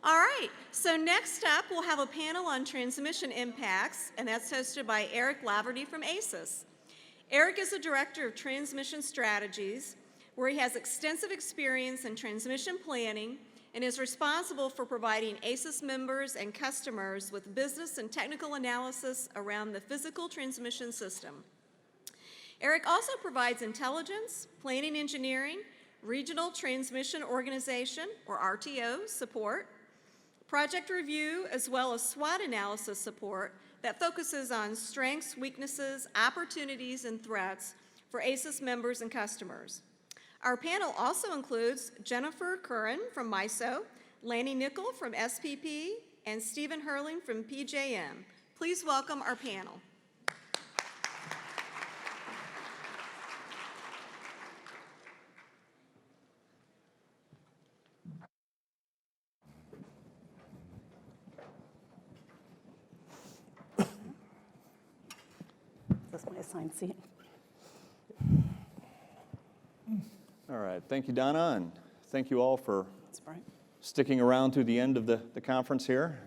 All right, so next up we'll have a panel on transmission impacts, and that's hosted by Eric Laverty from ACES. Eric is the Director of Transmission Strategies, where he has extensive experience in transmission planning and is responsible for providing ACES members and customers with business and technical analysis around the physical transmission system. Eric also provides intelligence, planning engineering, regional transmission organization, or RTO support, project review, as well as SWOT analysis support that focuses on strengths, weaknesses, opportunities, and threats for ACES members and customers. Our panel also includes Jennifer Curran from MISO, Lanny Nickell from SPP, and Stephen Herling from PJM. Please welcome our panel. This is my assigned seat. All right, thank you, Donna, and thank you all for That's right. sticking around through the end of the conference here,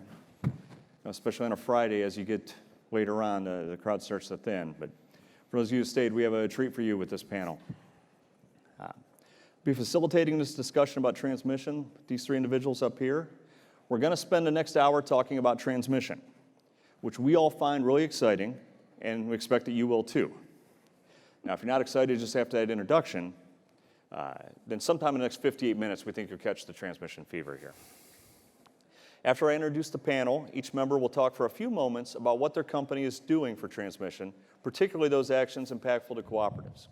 especially on a Friday as you get later on, the crowd starts to thin. But for those of you who stayed, we have a treat for you with this panel. Be facilitating this discussion about transmission, these three individuals up here. We're going to spend the next hour talking about transmission, which we all find really exciting, and we expect that you will too. Now, if you're not excited just after that introduction, then sometime in the next 58 minutes, we think you'll catch the transmission fever here. After I introduce the panel, each member will talk for a few moments about what their company is doing for transmission, particularly those actions impactful to cooperatives.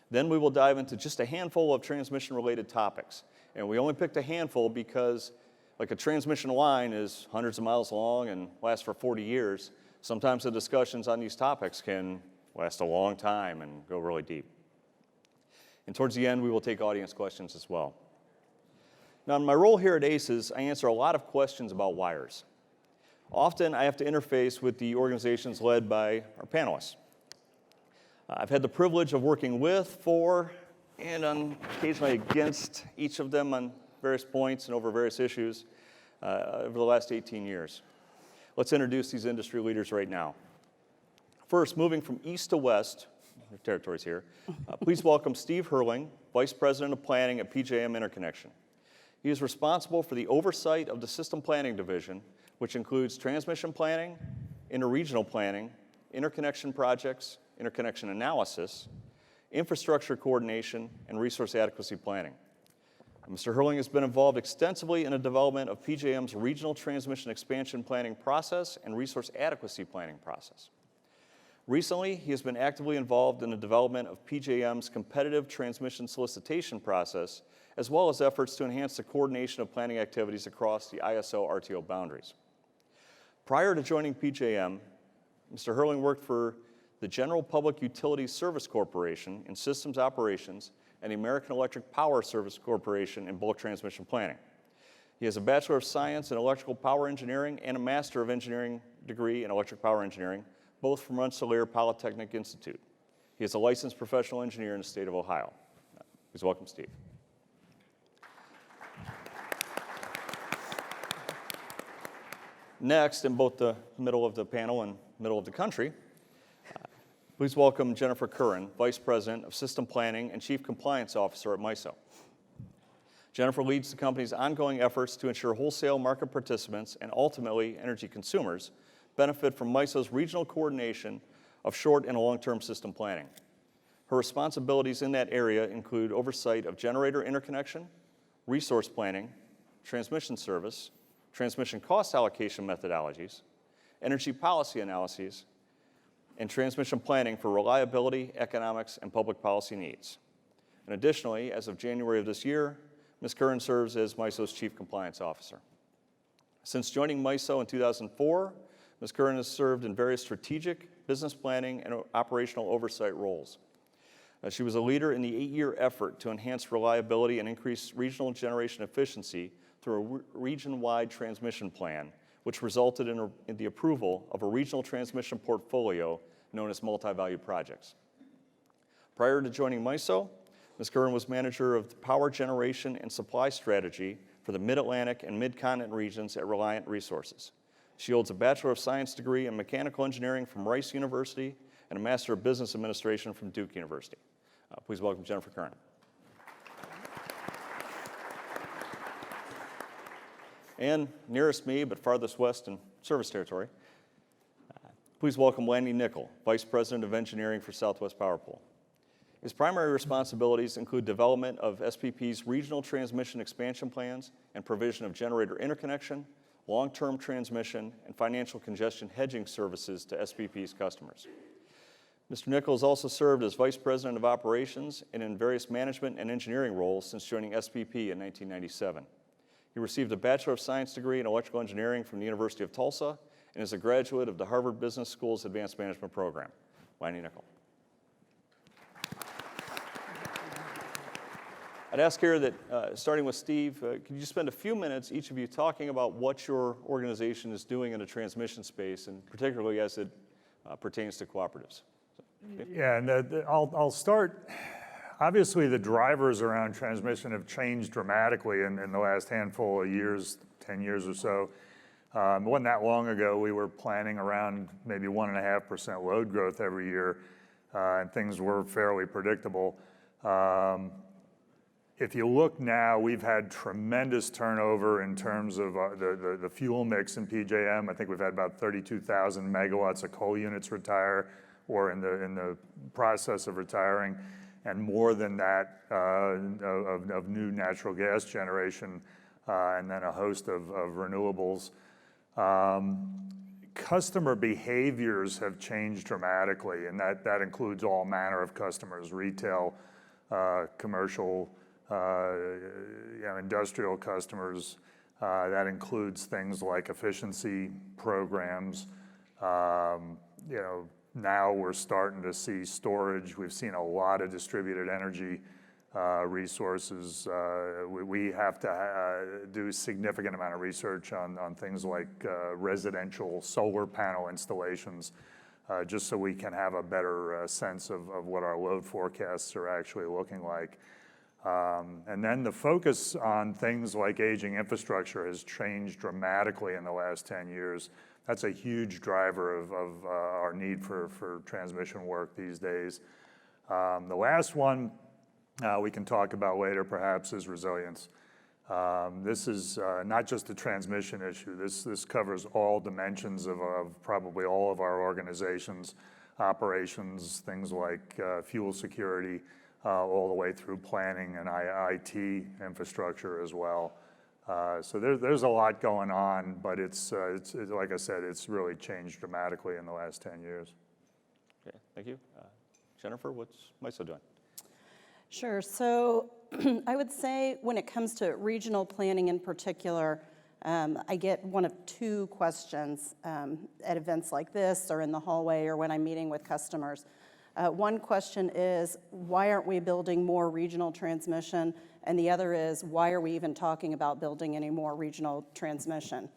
Then we will dive into just a handful of transmission-related topics. And we only picked a handful because, like a transmission line is hundreds of miles long and lasts for 40 years, sometimes the discussions on these topics can last a long time and go really deep. And towards the end, we will take audience questions as well. Now, in my role here at ACES, I answer a lot of questions about wires. Often, I have to interface with the organizations led by our panelists. I've had the privilege of working with, for, and occasionally against each of them on various points and over various issues over the last 18 years. Let's introduce these industry leaders right now. First, moving from east to west, their territories here, please welcome Steve Herling, Vice President of Planning at PJM Interconnection. He is responsible for the oversight of the System Planning Division, which includes transmission planning, interregional planning, interconnection projects, interconnection analysis, infrastructure coordination, and resource adequacy planning. Mr. Herling has been involved extensively in the development of PJM's regional transmission expansion planning process and resource adequacy planning process. Recently, he has been actively involved in the development of PJM's competitive transmission solicitation process, as well as efforts to enhance the coordination of planning activities across the ISO-RTO boundaries. Prior to joining PJM, Mr. Herling worked for the General Public Utilities Service Corporation in systems operations and the American Electric Power Service Corporation in bulk transmission planning. He has a Bachelor of Science in Electrical Power Engineering and a Master of Engineering degree in Electric Power Engineering, both from Rensselaer Polytechnic Institute. He is a licensed professional engineer in the state of Ohio. Please welcome Steve. Next, in both the middle of the panel and middle of the country, please welcome Jennifer Curran, Vice President of System Planning and Chief Compliance Officer at MISO. Jennifer leads the company's ongoing efforts to ensure wholesale market participants and ultimately energy consumers benefit from MISO's regional coordination of short and long-term system planning. Her responsibilities in that area include oversight of generator interconnection, resource planning, transmission service, transmission cost allocation methodologies, energy policy analyses, and transmission planning for reliability, economics, and public policy needs. And additionally, as of January of this year, Ms. Curran serves as MISO's Chief Compliance Officer. Since joining MISO in 2004, Ms. Curran has served in various strategic, business planning, and operational oversight roles. She was a leader in the 8-year effort to enhance reliability and increase regional generation efficiency through a region-wide transmission plan, which resulted in the approval of a regional transmission portfolio known as multi-value projects. Prior to joining MISO, Ms. Curran was manager of the power generation and supply strategy for the Mid-Atlantic and Mid-Continent regions at Reliant Resources. She holds a Bachelor of Science degree in Mechanical Engineering from Rice University and a Master of Business Administration from Duke University. Please welcome Jennifer Curran. And nearest me, but farthest west in service territory, please welcome Lanny Nickell, Vice President of Engineering for Southwest Power Pool. His primary responsibilities include development of SPP's regional transmission expansion plans and provision of generator interconnection, long-term transmission, and financial congestion hedging services to SPP's customers. Mr. Nickell has also served as Vice President of Operations and in various management and engineering roles since joining SPP in 1997. He received a Bachelor of Science degree in Electrical Engineering from the University of Tulsa and is a graduate of the Harvard Business School's Advanced Management Program. Lanny Nickell. I'd ask here that, starting with Steve, could you spend a few minutes, each of you, talking about what your organization is doing in the transmission space, and particularly as it pertains to cooperatives? Yeah, and I'll start. Obviously, the drivers around transmission have changed dramatically in the last handful of years, 10 years or so. It wasn't that long ago, we were planning around maybe 1.5% load growth every year, and things were fairly predictable. If you look now, we've had tremendous turnover in terms of the fuel mix in PJM. I think we've had about 32,000 megawatts of coal units retire or in the process of retiring, and more than that of new natural gas generation, and then a host of renewables. Customer behaviors have changed dramatically, and that includes all manner of customers, retail, commercial, industrial customers. That includes things like efficiency programs. Now we're starting to see storage. We've seen a lot of distributed energy resources. We have to do a significant amount of research on things like residential solar panel installations, just so we can have a better sense of what our load forecasts are actually looking like. And then the focus on things like aging infrastructure has changed dramatically in the last 10 years. That's a huge driver of our need for transmission work these days. The last one we can talk about later perhaps is resilience. This is not just a transmission issue. This covers all dimensions of probably all of our organizations, operations, things like fuel security, all the way through planning and IT infrastructure as well. So there's a lot going on, but it's like I said, it's really changed dramatically in the last 10 years. Okay, thank you. Jennifer, what's MISO doing? Sure, so I would say when it comes to regional planning in particular, I get one of two questions at events like this or in the hallway or when I'm meeting with customers. One question is, why aren't we building more regional transmission? And the other is, why are we even talking about building any more regional transmission?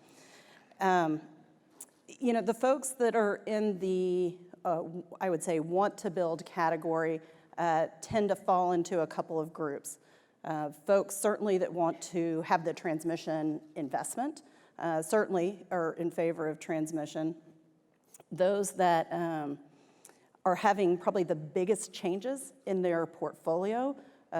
The folks that are in the, I would say, want to build category tend to fall into a couple of groups. Folks certainly that want to have the transmission investment, certainly are in favor of transmission. Those that are having probably the biggest changes in their portfolio,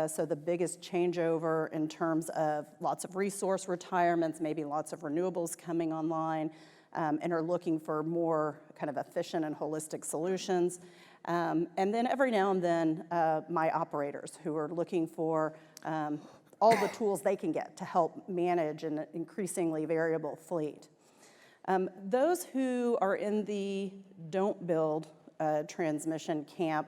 so the biggest changeover in terms of lots of resource retirements, maybe lots of renewables coming online, and are looking for more kind of efficient and holistic solutions. And then every now and then, my operators who are looking for all the tools they can get to help manage an increasingly variable fleet. Those who are in the don't build transmission camp,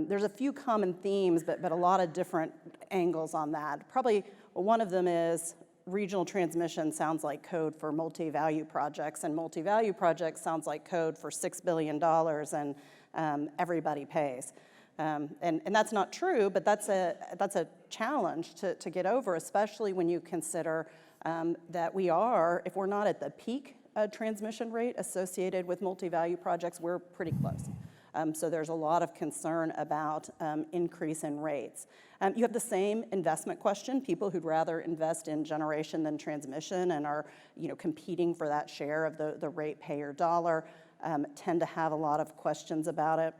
there's a few common themes, but a lot of different angles on that. Probably one of them is regional transmission sounds like code for multi-value projects, and multi-value projects sounds like code for $6 billion and everybody pays. And that's not true, but that's a challenge to get over, especially when you consider that we are, if we're not at the peak transmission rate associated with multi-value projects, we're pretty close. So there's a lot of concern about increase in rates. You have the same investment question, people who'd rather invest in generation than transmission and are competing for that share of the ratepayer dollar, tend to have a lot of questions about it.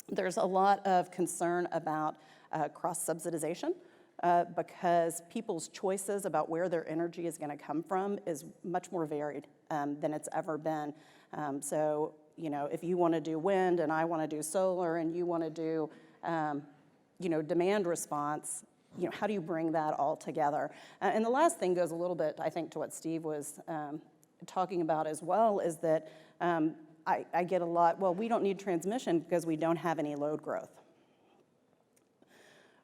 There's a lot of concern about cross-subsidization because people's choices about where their energy is going to come from is much more varied than it's ever been. So, if you want to do wind and I want to do solar and you want to do, demand response, how do you bring that all together? And the last thing goes a little bit, I think, to what Steve was talking about as well, is that I get a lot, well, we don't need transmission because we don't have any load growth.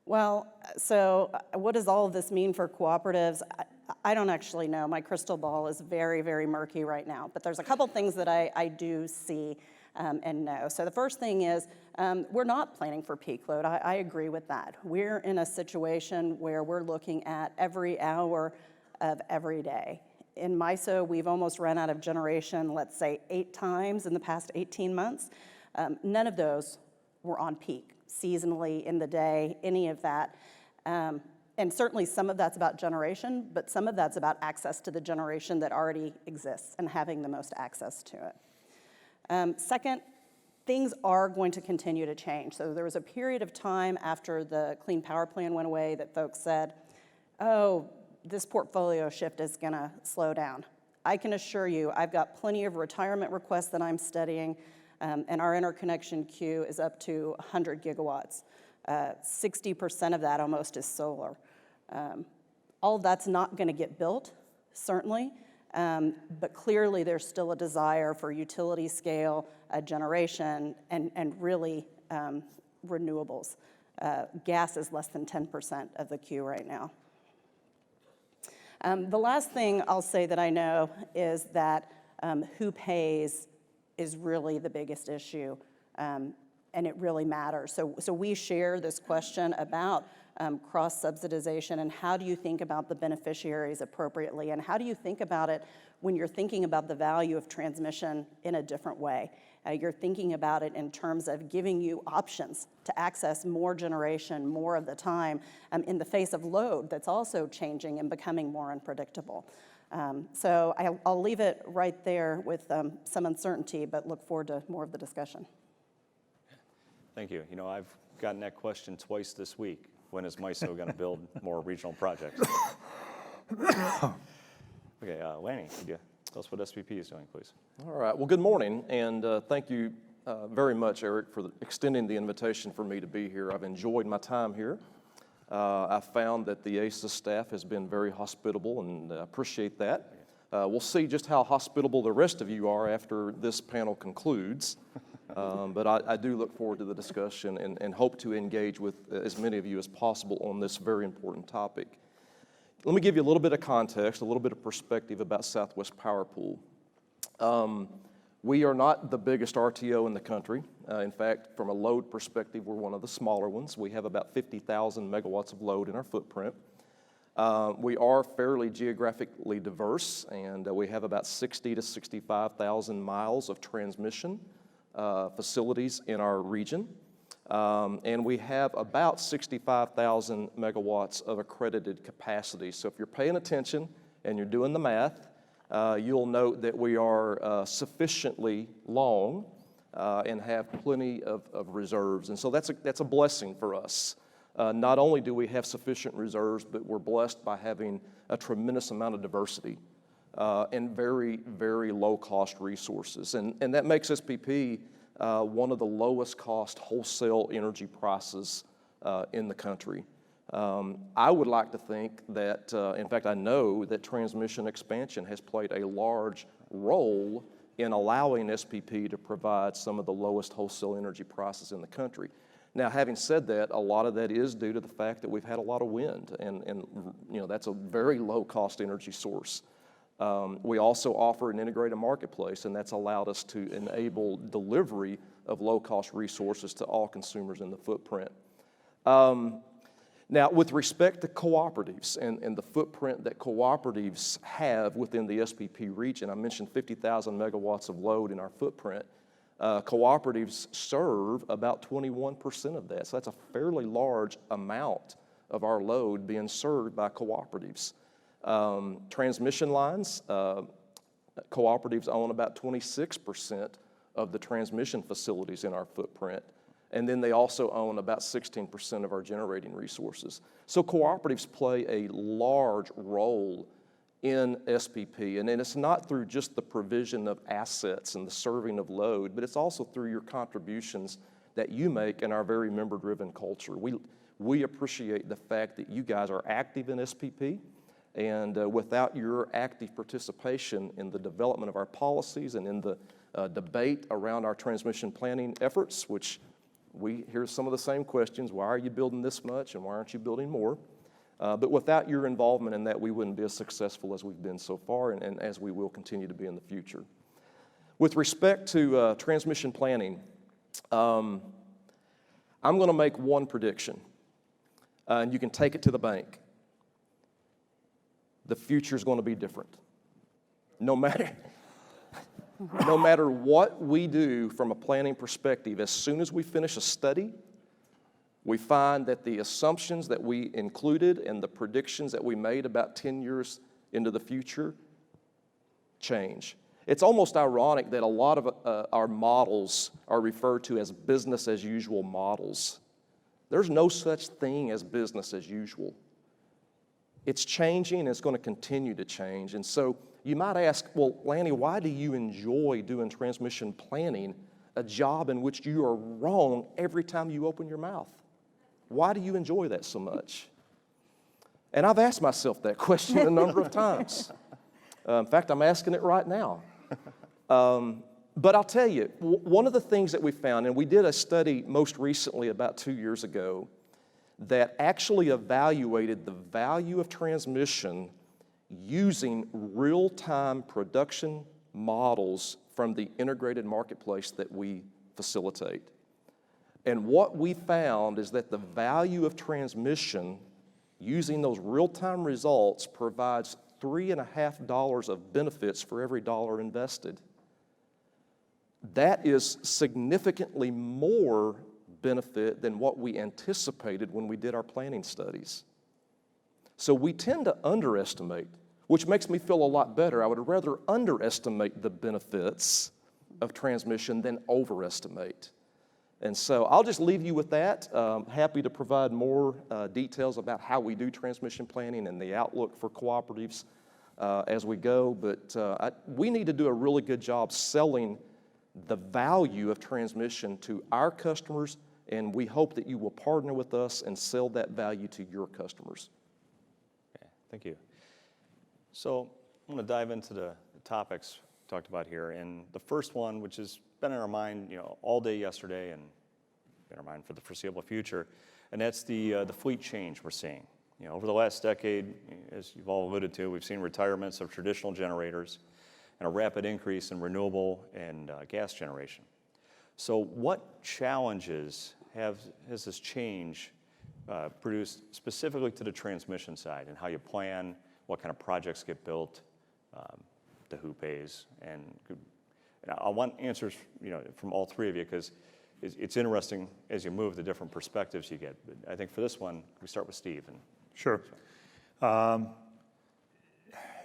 Well, so what does all of this mean for cooperatives? I don't actually know. My crystal ball is very, very murky right now. But there's a couple things that I do see and know. So the first thing is we're not planning for peak load. I agree with that. We're in a situation where we're looking at every hour of every day. In MISO, we've almost run out of generation, let's say 8 times in the past 18 months. None of those were on peak, seasonally, in the day, any of that. And certainly some of that's about generation, but some of that's about access to the generation that already exists and having the most access to it. Second, things are going to continue to change. So there was a period of time after the Clean Power Plan went away that folks said, oh, this portfolio shift is going to slow down. I can assure you, I've got plenty of retirement requests that I'm studying, and our interconnection queue is up to 100 gigawatts. 60% of that almost is solar. All of that's not going to get built, certainly, but clearly there's still a desire for utility scale generation and really renewables. Gas is less than 10% of the queue right now. The last thing I'll say that I know is that who pays is really the biggest issue, and it really matters. So we share this question about cross-subsidization and how do you think about the beneficiaries appropriately, and how do you think about it when you're thinking about the value of transmission in a different way. You're thinking about it in terms of giving you options to access more generation more of the time in the face of load that's also changing and becoming more unpredictable. So I'll leave it right there with some uncertainty, but look forward to more of the discussion. Thank you. I've gotten that question twice this week. When is MISO going to build more regional projects? Okay, Lanny, could you tell us what SPP is doing, please? All right. Well, good morning, and thank you very much, Eric, for extending the invitation for me to be here. I've enjoyed my time here. I found that the ACES staff has been very hospitable, and I appreciate that. We'll see just how hospitable the rest of you are after this panel concludes. But I do look forward to the discussion and hope to engage with as many of you as possible on this very important topic. Let me give you a little bit of context, a little bit of perspective about Southwest Power Pool. We are not the biggest RTO in the country. In fact, from a load perspective, we're one of the smaller ones. We have about 50,000 megawatts of load in our footprint. We are fairly geographically diverse, and we have about 60 to 65,000 miles of transmission facilities in our region. And we have about 65,000 megawatts of accredited capacity. So if you're paying attention and you're doing the math, you'll note that we are sufficiently long and have plenty of reserves. And so that's a blessing for us. Not only do we have sufficient reserves, but we're blessed by having a tremendous amount of diversity and very, very low-cost resources. And that makes SPP one of the lowest cost wholesale energy prices in the country. I would like to think that, in fact, I know that transmission expansion has played a large role in allowing SPP to provide some of the lowest wholesale energy prices in the country. Now, having said that, a lot of that is due to the fact that we've had a lot of wind, and that's a very low-cost energy source. We also offer an integrated marketplace, and that's allowed us to enable delivery of low-cost resources to all consumers in the footprint. Now, with respect to cooperatives and the footprint that cooperatives have within the SPP region, I mentioned 50,000 megawatts of load in our footprint. Cooperatives serve about 21% of that. So that's a fairly large amount of our load being served by cooperatives. Transmission lines, cooperatives own about 26% of the transmission facilities in our footprint. And then they also own about 16% of our generating resources. So cooperatives play a large role in SPP, and then it's not through just the provision of assets and the serving of load, but it's also through your contributions that you make in our very member-driven culture. We appreciate the fact that you guys are active in SPP, and without your active participation in the development of our policies and in the debate around our transmission planning efforts, which we hear some of the same questions, why are you building this much and why aren't you building more? But without your involvement in that, we wouldn't be as successful as we've been so far and as we will continue to be in the future. With respect to transmission planning, I'm going to make one prediction, and you can take it to the bank. The future is going to be different. No matter what we do from a planning perspective, as soon as we finish a study, we find that the assumptions that we included and the predictions that we made about 10 years into the future change. It's almost ironic that a lot of our models are referred to as business as usual models. There's no such thing as business as usual. It's changing and it's going to continue to change. And so you might ask, well, Lanny, why do you enjoy doing transmission planning, a job in which you are wrong every time you open your mouth? Why do you enjoy that so much? And I've asked myself that question a number of times. In fact, I'm asking it right now. But I'll tell you, one of the things that we found, and we did a study most recently about 2 years ago, that actually evaluated the value of transmission using real-time production models from the integrated marketplace that we facilitate. And what we found is that the value of transmission using those real-time results provides $3.50 of benefits for every dollar invested. That is significantly more benefit than what we anticipated when we did our planning studies. So we tend to underestimate, which makes me feel a lot better. I would rather underestimate the benefits of transmission than overestimate. And so I'll just leave you with that. Happy to provide more details about how we do transmission planning and the outlook for cooperatives as we go. But we need to do a really good job selling the value of transmission to our customers, and we hope that you will partner with us and sell that value to your customers. Okay, thank you. So I'm going to dive into the topics we talked about here. And the first one, which has been in our mind, all day yesterday and in our mind for the foreseeable future, and that's the fleet change we're seeing. Over the last decade, as you've all alluded to, we've seen retirements of traditional generators and a rapid increase in renewable and gas generation. So what challenges has this change produced specifically to the transmission side and how you plan, what kind of projects get built, who pays, and I want answers from all three of you, because it's interesting as you move the different perspectives you get. But I think for this one, we start with Steve. Sure.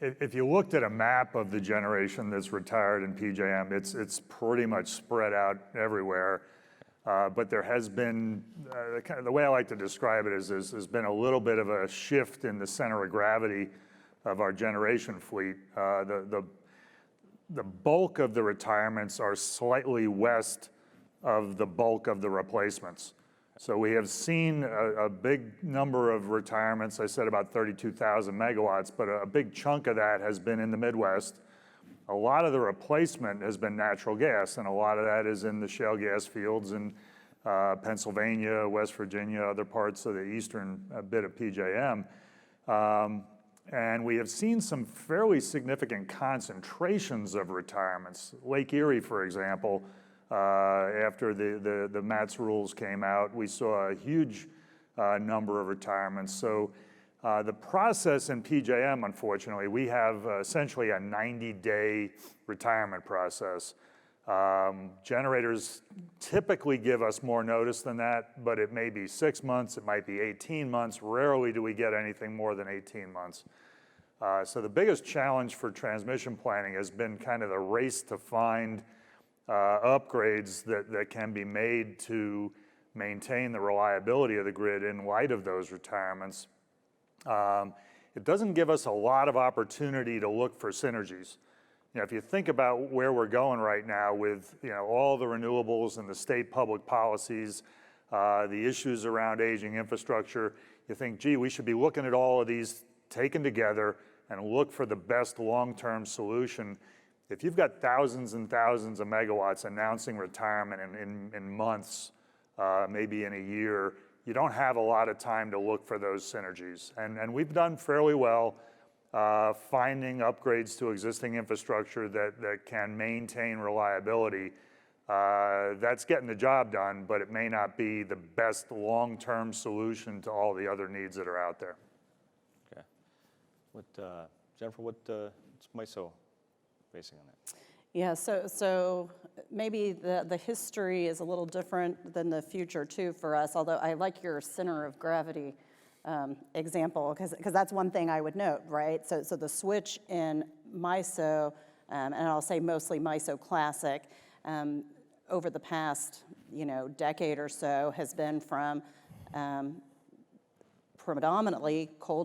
If you looked at a map of the generation that's retired in PJM, it's pretty much spread out everywhere. But there has been, the way I like to describe it is there's been a little bit of a shift in the center of gravity of our generation fleet. The bulk of the retirements are slightly west of the bulk of the replacements. So we have seen a big number of retirements. I said about 32,000 megawatts, but a big chunk of that has been in the Midwest. A lot of the replacement has been natural gas, and a lot of that is in the shale gas fields in Pennsylvania, West Virginia, other parts of the eastern bit of PJM. And we have seen some fairly significant concentrations of retirements. Lake Erie, for example, after the MATS rules came out, we saw a huge number of retirements. So the process in PJM, unfortunately, we have essentially a 90-day retirement process. Generators typically give us more notice than that, but it may be 6 months, it might be 18 months. Rarely do we get anything more than 18 months. So the biggest challenge for transmission planning has been kind of the race to find upgrades that can be made to maintain the reliability of the grid in light of those retirements. It doesn't give us a lot of opportunity to look for synergies. You know, if you think about where we're going right now with, you know, all the renewables and the state public policies, the issues around aging infrastructure, you think, gee, we should be looking at all of these taken together and look for the best long-term solution. If you've got thousands and thousands of megawatts announcing retirement in months, maybe in a year, you don't have a lot of time to look for those synergies. And we've done fairly well finding upgrades to existing infrastructure that can maintain reliability. That's getting the job done, but it may not be the best long-term solution to all the other needs that are out there. Okay. Jennifer, what's MISO facing on that? Yeah, so maybe the history is a little different than the future too for us, although I like your center of gravity example, because that's one thing I would note, right? So the switch in MISO, and I'll say mostly MISO Classic, over the past, decade or so has been from predominantly coal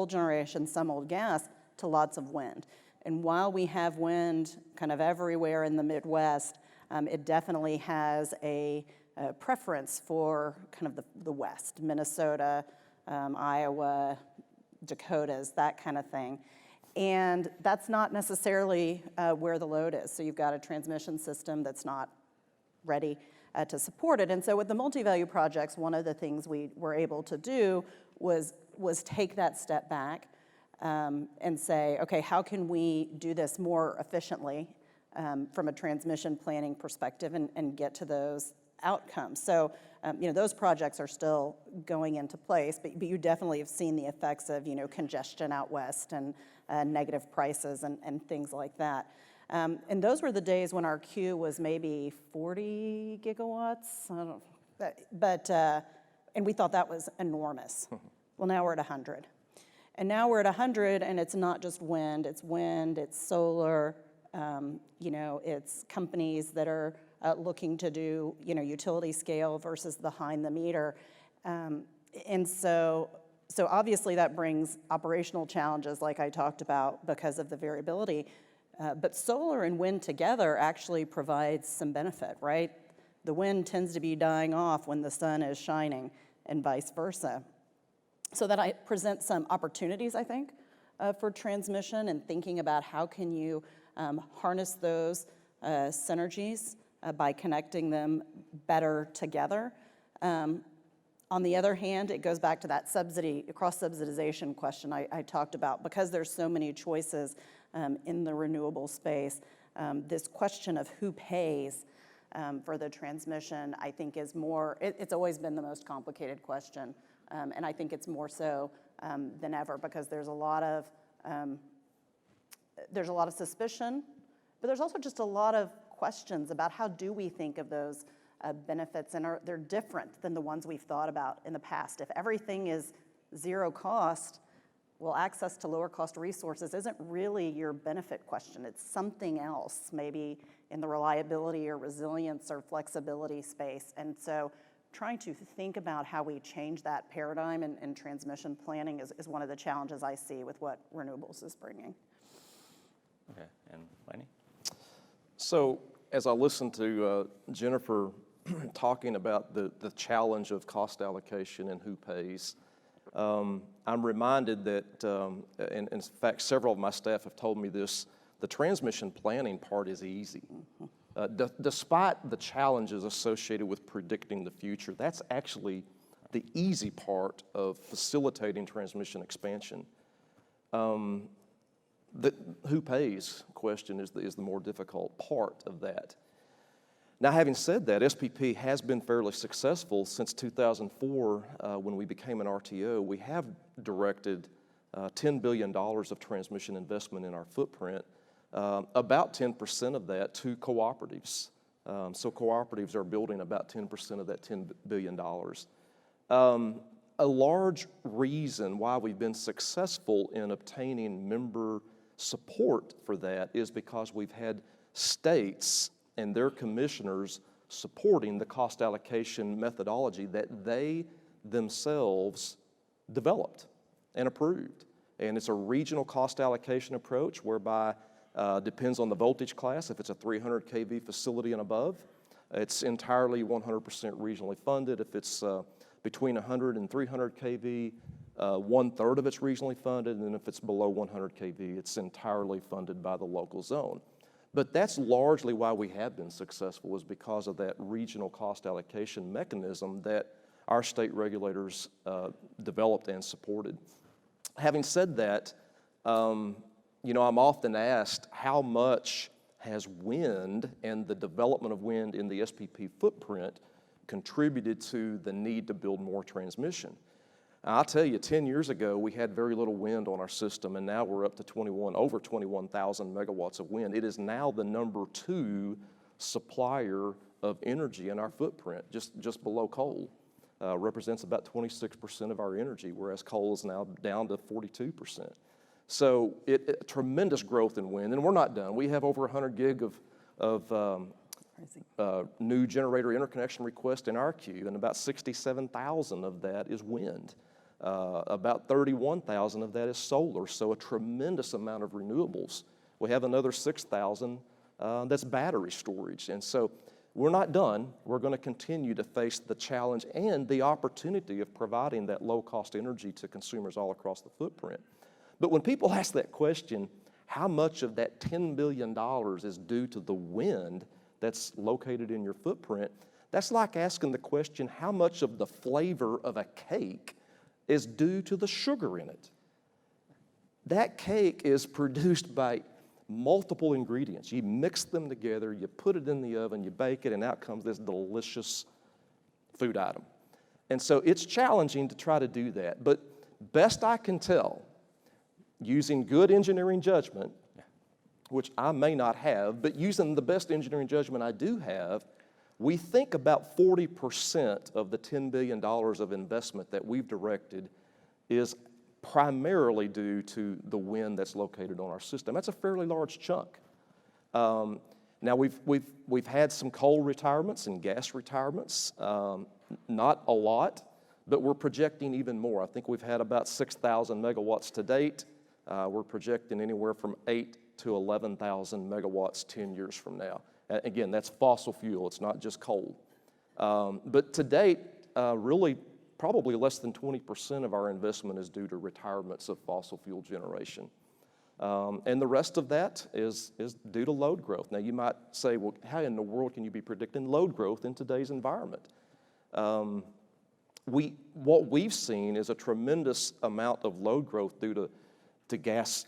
generation, some old gas, to lots of wind. And while we have wind kind of everywhere in the Midwest, it definitely has a preference for kind of the West, Minnesota, Iowa, Dakotas, that kind of thing. And that's not necessarily where the load is. So you've got a transmission system that's not ready to support it. And so with the multi-value projects, one of the things we were able to do was take that step back and say, okay, how can we do this more efficiently from a transmission planning perspective and get to those outcomes? So, those projects are still going into place, but you definitely have seen the effects of, congestion out west and negative prices and things like that. And those were the days when our queue was maybe 40 gigawatts, I don't know, and we thought that was enormous. Well, now we're at 100. And now we're at 100, and it's not just wind, it's solar, it's companies that are looking to do, utility scale versus behind the meter. And so obviously that brings operational challenges like I talked about because of the variability. But solar and wind together actually provides some benefit, right? The wind tends to be dying off when the sun is shining and vice versa. So that presents some opportunities, I think, for transmission and thinking about how can you harness those synergies by connecting them better together. On the other hand, it goes back to that cross-subsidization question I talked about. Because there's so many choices in the renewable space, this question of who pays for the transmission, I think is more, it's always been the most complicated question. And I think it's more so than ever because there's a lot of suspicion, but there's also just a lot of questions about how do we think of those benefits, and they're different than the ones we've thought about in the past. If everything is zero cost, well, access to lower cost resources isn't really your benefit question. It's something else, maybe in the reliability or resilience or flexibility space. And so trying to think about how we change that paradigm in transmission planning is one of the challenges I see with what renewables is bringing. Okay, and Lanny? So as I listen to Jennifer talking about the challenge of cost allocation and who pays, I'm reminded that, and in fact, several of my staff have told me this, the transmission planning part is easy. Despite the challenges associated with predicting the future, that's actually the easy part of facilitating transmission expansion. The who pays question is the more difficult part of that. Now, having said that, SPP has been fairly successful since 2004 when we became an RTO. We have directed $10 billion of transmission investment in our footprint about 10% of that to cooperatives. So cooperatives are building about 10% of that $10 billion. A large reason why we've been successful in obtaining member support for that is because we've had states and their commissioners supporting the cost allocation methodology that they themselves developed and approved. And it's a regional cost allocation approach whereby depends on the voltage class. If it's a 300 kV facility and above, it's entirely 100% regionally funded. If it's between 100 and 300 kV, 1/3 of it's regionally funded, and then if it's below 100 kV, it's entirely funded by the local zone. But that's largely why we have been successful, is because of that regional cost allocation mechanism that our state regulators developed and supported. Having said that, you know, I'm often asked how much has wind and the development of wind in the SPP footprint contributed to the need to build more transmission. I'll tell you, 10 years ago, we had very little wind on our system, and now we're up to over 21,000 megawatts of wind. It is now the number 2 supplier of energy in our footprint, just below coal. Represents about 26% of our energy, whereas coal is now down to 42%. So tremendous growth in wind, and we're not done. We have over 100 gig of new generator interconnection requests in our queue, and about 67,000 of that is wind. About 31,000 of that is solar, so a tremendous amount of renewables. We have another 6,000 that's battery storage, and so we're not done. We're going to continue to face the challenge and the opportunity of providing that low-cost energy to consumers all across the footprint. But when people ask that question, how much of that $10 billion is due to the wind that's located in your footprint, that's like asking the question, how much of the flavor of a cake is due to the sugar in it? That cake is produced by multiple ingredients. You mix them together, you put it in the oven, you bake it, and out comes this delicious food item. And so it's challenging to try to do that. But best I can tell, using good engineering judgment, which I may not have, but using the best engineering judgment I do have, we think about 40% of the $10 billion of investment that we've directed is primarily due to the wind that's located on our system. That's a fairly large chunk. Now we've had some coal retirements and gas retirements, not a lot, but we're projecting even more. I think we've had about 6,000 megawatts to date. We're projecting anywhere from 8,000 to 11,000 megawatts 10 years from now. Again, that's fossil fuel, it's not just coal. But to date, really probably less than 20% of our investment is due to retirements of fossil fuel generation. And the rest of that is due to load growth. Now you might say, well, how in the world can you be predicting load growth in today's environment? What we've seen is a tremendous amount of load growth due to gas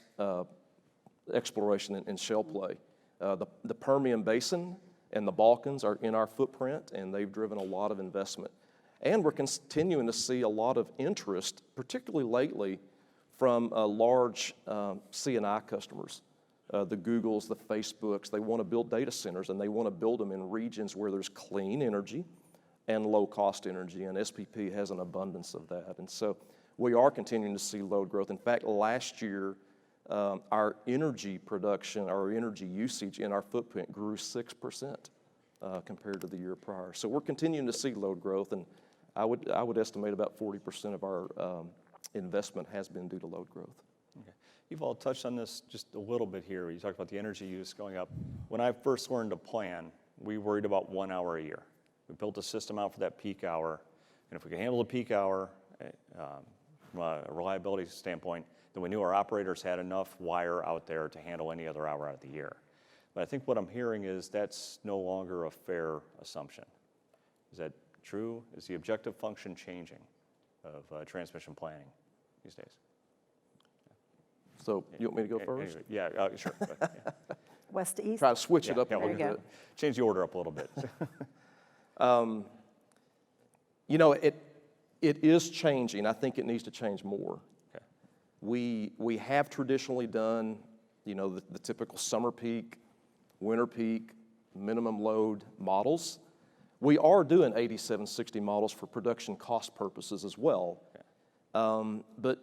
exploration and shale play. The Permian Basin and the Balkans are in our footprint, and they've driven a lot of investment. And we're continuing to see a lot of interest, particularly lately, from large C&I customers, the Googles, the Facebooks. They want to build data centers, and they want to build them in regions where there's clean energy and low-cost energy, and SPP has an abundance of that. And so we are continuing to see load growth. In fact, last year, our energy production, our energy usage in our footprint grew 6% compared to the year prior. So we're continuing to see load growth, and I would estimate about 40% of our investment has been due to load growth. Okay. You've all touched on this just a little bit here. You talked about the energy use going up. When I first learned to plan, we worried about 1 hour a year. We built a system out for that peak hour, and if we could handle the peak hour from a reliability standpoint, then we knew our operators had enough wire out there to handle any other hour out of the year. But I think what I'm hearing is that's no longer a fair assumption. Is that true? Is the objective function changing of transmission planning these days? So you want me to go first? Anyway, yeah, sure. Yeah. West to east? Try to switch it up a Yeah, little There you bit. Change the order up a little bit. You know, it is changing. I think it needs to change more. Okay. We have traditionally done you know, the typical summer peak, winter peak, minimum load models. We are doing 8760 models for production cost purposes as well. But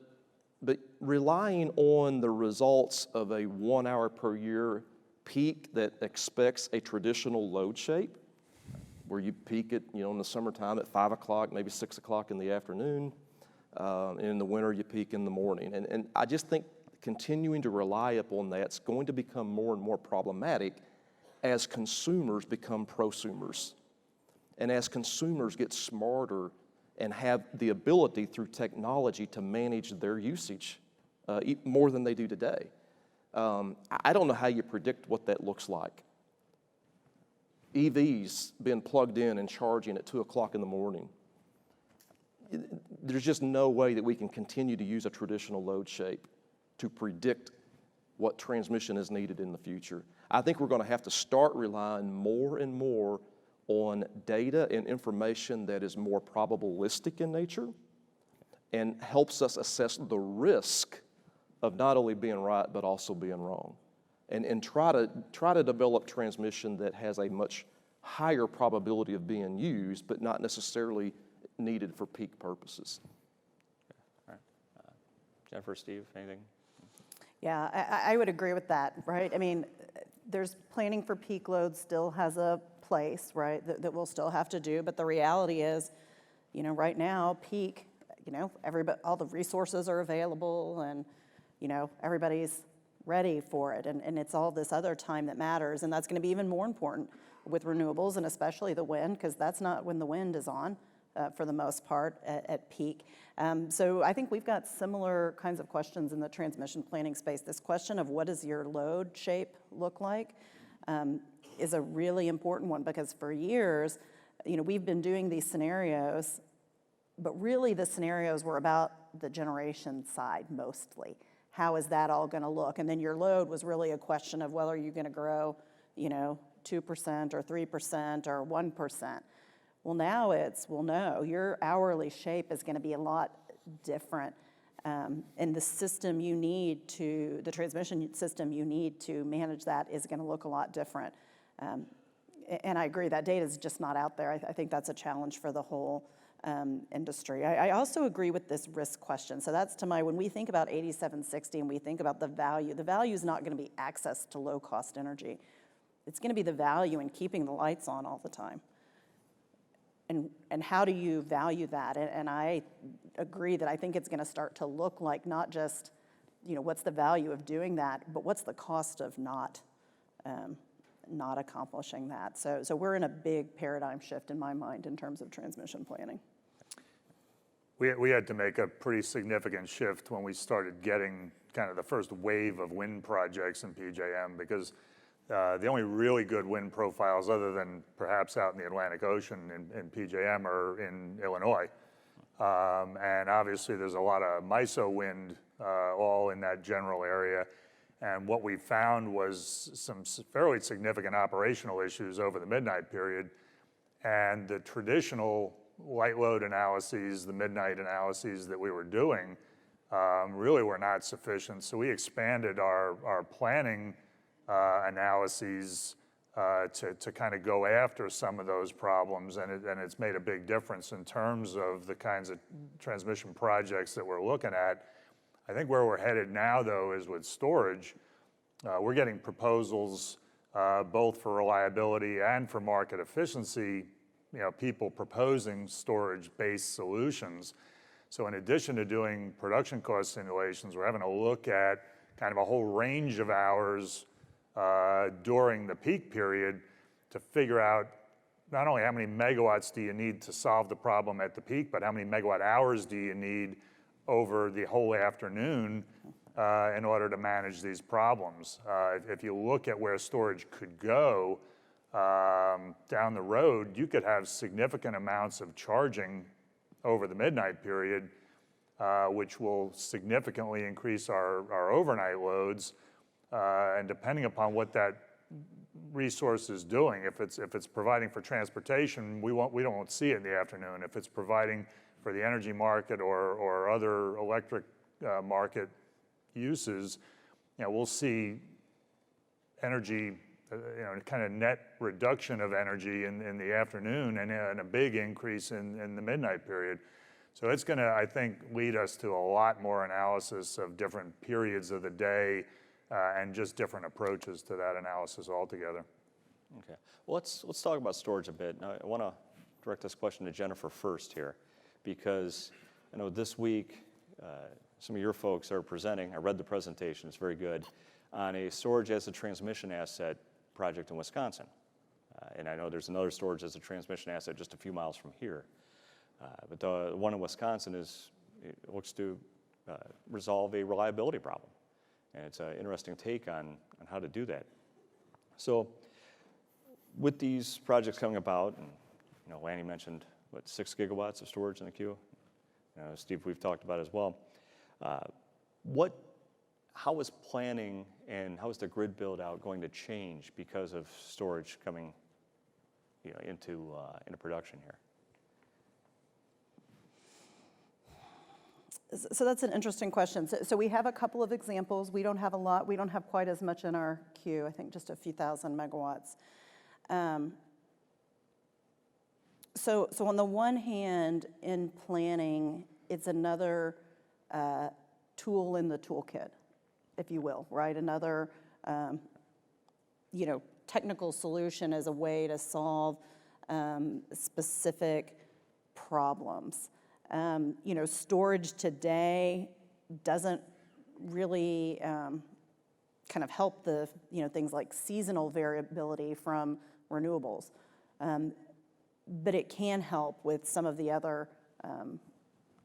relying on the results of a 1 hour per year peak that expects a traditional load shape, where you peak it, you know, in the summertime at 5 o'clock, maybe 6 o'clock in the afternoon. And in the winter, you peak in the morning. And I just think continuing to rely upon that's going to become more and more problematic as consumers become prosumers. And as consumers get smarter and have the ability through technology to manage their usage more than they do today. I don't know how you predict what that looks like. EVs being plugged in and charging at 2 o'clock in the morning. There's just no way that we can continue to use a traditional load shape to predict what transmission is needed in the future. I think we're going to have to start relying more and more on data and information that is more probabilistic in nature and helps us assess the risk of not only being right but also being wrong. And try to develop transmission that has a much higher probability of being used, but not necessarily needed for peak purposes. All right. Jennifer, Steve, anything? Yeah, I would agree with that, right? I mean, there's planning for peak load still has a place, right, that we'll still have to do, but the reality is, you know, right now, peak, you know, all the resources are available and, you know, everybody's ready for it, and it's all this other time that matters, and that's going to be even more important with renewables, and especially the wind, because that's not when the wind is on for the most part at peak. So I think we've got similar kinds of questions in the transmission planning space. This question of what does your load shape look like is a really important one, because for years, you know, we've been doing these scenarios, but really the scenarios were about the generation side mostly. How is that all going to look? And then your load was really a question of whether you're going to grow, you know, 2% or 3% or 1%. Well, now it's, well, no, your hourly shape is going to be a lot different. And the system you need to, the transmission system you need to manage that is going to look a lot different. And I agree, that data is just not out there. I think that's a challenge for the whole industry. I also agree with this risk question. So that's to my, when we think about 8760 and we think about the value is not going to be access to low cost energy. It's going to be the value in keeping the lights on all the time. And how do you value that? And I agree that I think it's going to start to look like not just, you know, what's the value of doing that, but what's the cost of not accomplishing that. So we're in a big paradigm shift in my mind in terms of transmission planning. We had to make a pretty significant shift when we started getting kind of the first wave of wind projects in PJM, because the only really good wind profiles, other than perhaps out in the Atlantic Ocean in PJM, are in Illinois. And obviously there's a lot of MISO wind all in that general area. And what we found was some fairly significant operational issues over the midnight period. And the traditional light load analyses, the midnight analyses that we were doing, really were not sufficient. So we expanded our planning analyses to kind of go after some of those problems, and it's made a big difference in terms of the kinds of transmission projects that we're looking at. I think where we're headed now, though, is with storage. We're getting proposals both for reliability and for market efficiency, you know, people proposing storage-based solutions. So in addition to doing production cost simulations, we're having to look at kind of a whole range of hours during the peak period to figure out not only how many megawatts do you need to solve the problem at the peak, but how many megawatt hours do you need over the whole afternoon in order to manage these problems. If you look at where storage could go down the road, you could have significant amounts of charging over the midnight period, which will significantly increase our overnight loads. And depending upon what that resource is doing, if it's providing for transportation, we don't see it in the afternoon. If it's providing for the energy market or other electric market uses, you know, we'll see energy, kind of net reduction of energy in the afternoon and a big increase in the midnight period. So it's going to, I think, lead us to a lot more analysis of different periods of the day and just different approaches to that analysis altogether. Okay. Well, let's talk about storage a bit. Now, I want to direct this question to Jennifer first here, because I know this week some of your folks are presenting. I read the presentation; it's very good, on a storage as a transmission asset project in Wisconsin. And I know there's another storage as a transmission asset just a few miles from here. But the one in Wisconsin looks to resolve a reliability problem. And it's an interesting take on how to do that. So with these projects coming about, and Lanny mentioned, 6 gigawatts of storage in the queue? Steve, we've talked about as well. How is planning and how is the grid build out going to change because of storage coming into production here? So that's an interesting question. So we have a couple of examples. We don't have a lot. We don't have quite as much in our queue. I think just a few thousand megawatts. So on the one hand, in planning, it's another tool in the toolkit, if you will, right? Another, technical solution as a way to solve specific problems. Storage today doesn't really kind of help the, things like seasonal variability from renewables. But it can help with some of the other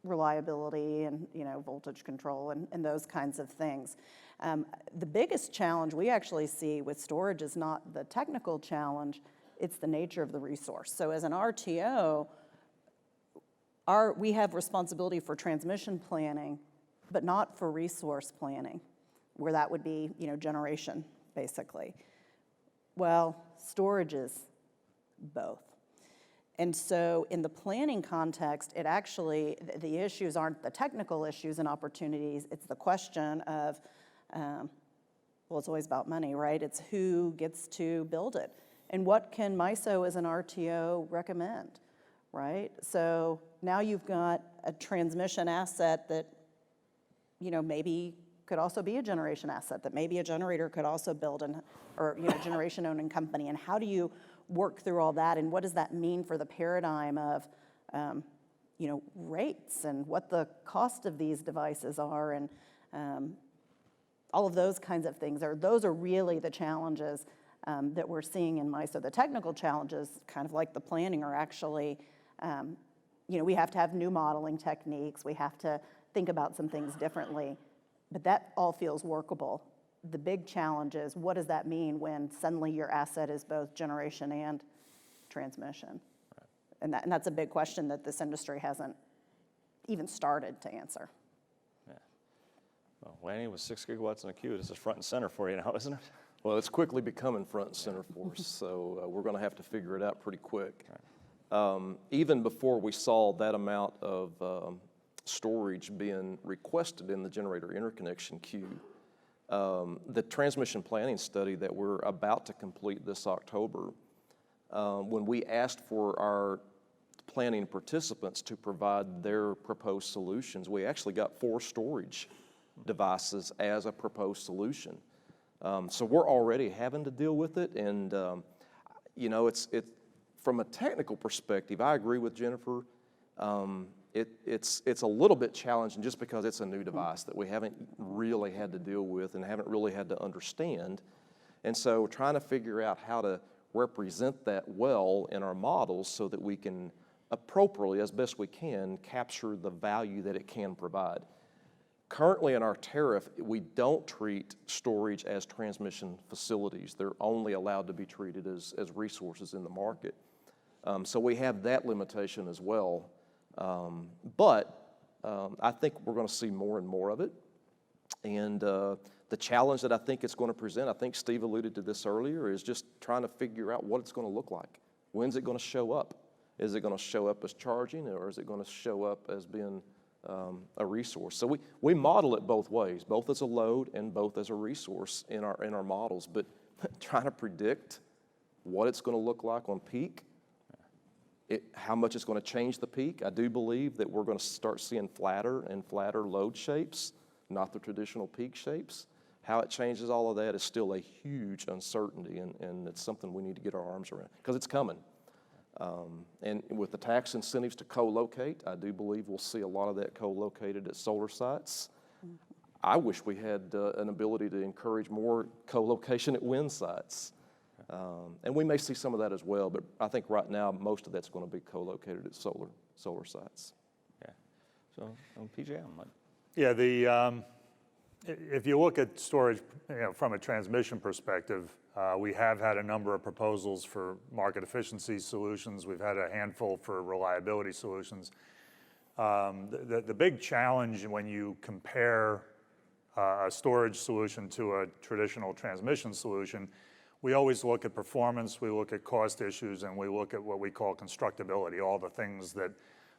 reliability and, voltage control and those kinds of things. The biggest challenge we actually see with storage is not the technical challenge, it's the nature of the resource. So as an RTO, we have responsibility for transmission planning, but not for resource planning, where that would be, generation, basically. Well, storage is both. And so in the planning context, it actually, the issues aren't the technical issues and opportunities, it's the question of, it's always about money, right? It's who gets to build it. And what can MISO as an RTO recommend, right? So now you've got a transmission asset that, maybe could also be a generation asset, that maybe a generator could also build, or generation-owning company. And how do you work through all that, and what does that mean for the paradigm of, rates and what the cost of these devices are, and all of those kinds of things. Those are really the challenges that we're seeing in MISO. The technical challenges, kind of like the planning, are actually, we have to have new modeling techniques. We have to think about some things differently, but that all feels workable. The big challenge is, what does that mean when suddenly your asset is both generation and transmission? Right. And that's a big question that this industry hasn't even started to answer. Yeah. Well, Lanny, with 6 gigawatts in the queue, this is front and center for you now, isn't it? Well, it's quickly becoming front and center for us, so we're going to have to figure it out pretty quick. Right. Even before we saw that amount of storage being requested in the generator interconnection queue, the transmission planning study that we're about to complete this October, when we asked for our planning participants to provide their proposed solutions, we actually got 4 storage devices as a proposed solution. So we're already having to deal with it, and it's from a technical perspective, I agree with Jennifer. It's a little bit challenging just because it's a new device that we haven't really had to deal with and haven't really had to understand. And so we're trying to figure out how to represent that well in our models so that we can appropriately, as best we can, capture the value that it can provide. Currently in our tariff, we don't treat storage as transmission facilities. They're only allowed to be treated as resources in the market. So we have that limitation as well. But I think we're going to see more and more of it. And the challenge that I think it's going to present, I think Steve alluded to this earlier, is just trying to figure out what it's going to look like. When's it going to show up? Is it going to show up as charging, or is it going to show up as being a resource? So we model it both ways, both as a load and both as a resource in our models. But trying to predict what it's going to look like on peak, how much it's going to change the peak. I do believe that we're going to start seeing flatter and flatter load shapes, not the traditional peak shapes. How it changes all of that is still a huge uncertainty, and it's something we need to get our arms around, because it's coming. And with the tax incentives to co-locate, I do believe we'll see a lot of that co-located at solar sites. I wish we had an ability to encourage more co-location at wind sites. And we may see some of that as well, but I think right now most of that's going to be co-located at solar sites. Yeah. So, PJ, Yeah, if you look at storage, from a transmission perspective, we have had a number of proposals for market efficiency solutions. We've had a handful for reliability solutions. The big challenge when you compare a storage solution to a traditional transmission solution, we always look at performance, we look at cost issues, and we look at what we call constructability, all the things that